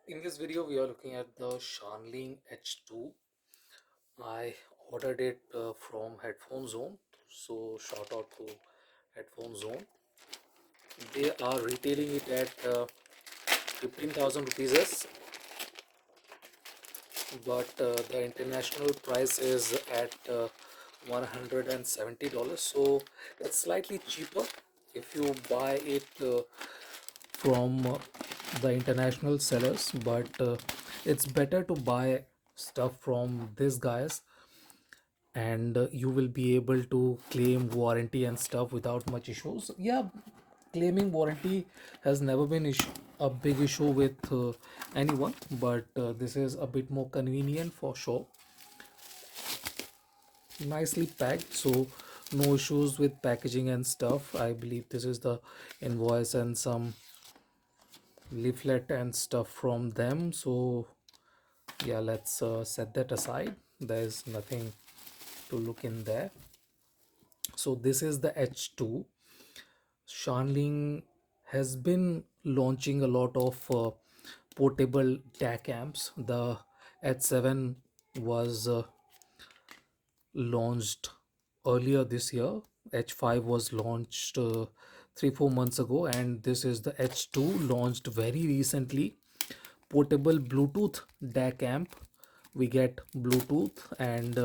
In this video, we are looking at the Shanling H2. I ordered it from Headphone Zone, so shout out to Headphone Zone. They are retailing it at 15,000 rupees, but the international price is at $170. So it's slightly cheaper if you buy it from the international sellers, but it's better to buy stuff from these guys, and you will be able to claim warranty and stuff without much issues. Yeah, claiming warranty has never been a big issue with anyone, but this is a bit more convenient for sure. Nicely packed, so no issues with packaging and stuff. I believe this is the invoice and some leaflet and stuff from them. So yeah, let's set that aside. There's nothing to look in there. So this is the H2. Shanling has been launching a lot of portable DAC amps. The H7 was launched earlier this year. H5 was launched 3-4 months ago, and this is the H2 launched very recently. Portable Bluetooth DAC amp. We get Bluetooth, and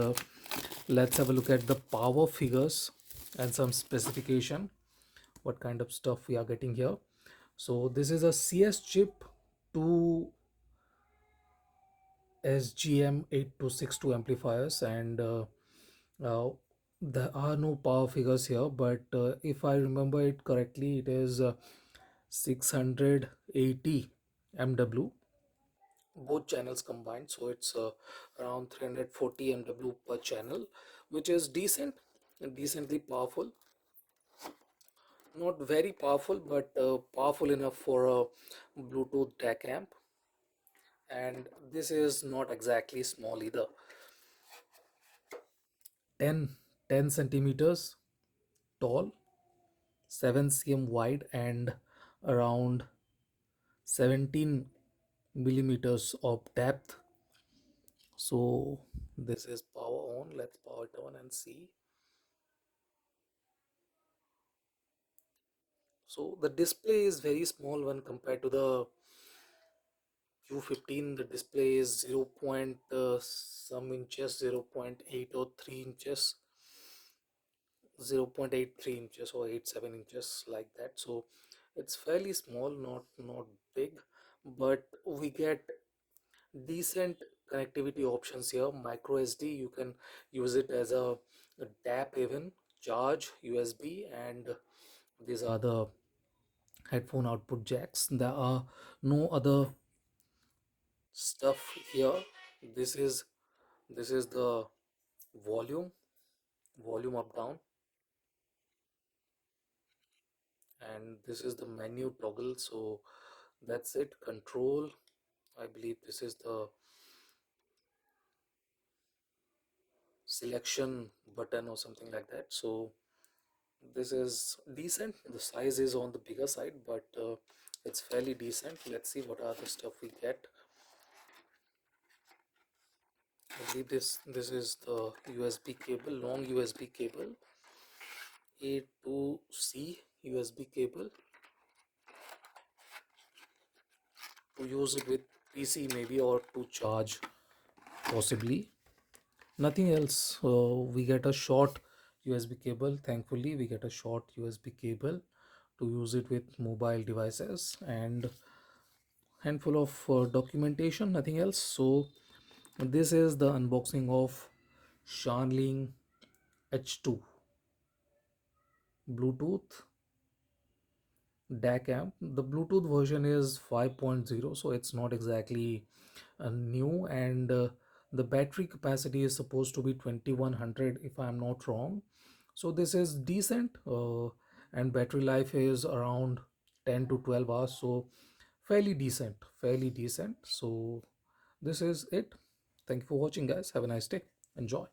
let's have a look at the power figures and some specification, what kind of stuff we are getting here. So this is a CS chip to SGM 8262 amplifiers, and uh, there are no power figures here, but if I remember it correctly, it is 680 MW, both channels combined, so it's around 340 MW per channel, which is decently powerful. Not very powerful, but powerful enough for a Bluetooth DAC amp. And this is not exactly small either. 10 centimeters tall, 7 cm wide, and around 17 millimeters of depth. So this is power on. Let's power it on and see. So the display is very small when compared to the Q15. The display is 0. Some inches, 0.8 or 3 inches, 0.83 inches or 87 inches, like that. So it's fairly small, not big, but we get decent connectivity options here. Micro SD, you can use it as a DAP, even charge, USB, and these are the headphone output jacks. There are no other stuff here. This is the volume up down, and this is the menu toggle. So that's it. Control, I believe this is the selection button or something like that. So this is decent. The size is on the bigger side, but it's fairly decent. Let's see what other stuff we get. I believe this is the USB cable, long USB cable, A to C USB cable, to use it with PC maybe, or to charge possibly. Nothing else. We get a short USB cable. Thankfully, we get a short USB cable to use it with mobile devices, and handful of documentation. Nothing else. So this is the unboxing of Shanling H2 Bluetooth DAC amp. The Bluetooth version is 5.0, so it's not exactly new, and the battery capacity is supposed to be 2100 if I'm not wrong. So this is decent, and battery life is around 10 to 12 hours, so fairly decent. So this is it. Thank you for watching, guys. Have a nice day. Enjoy.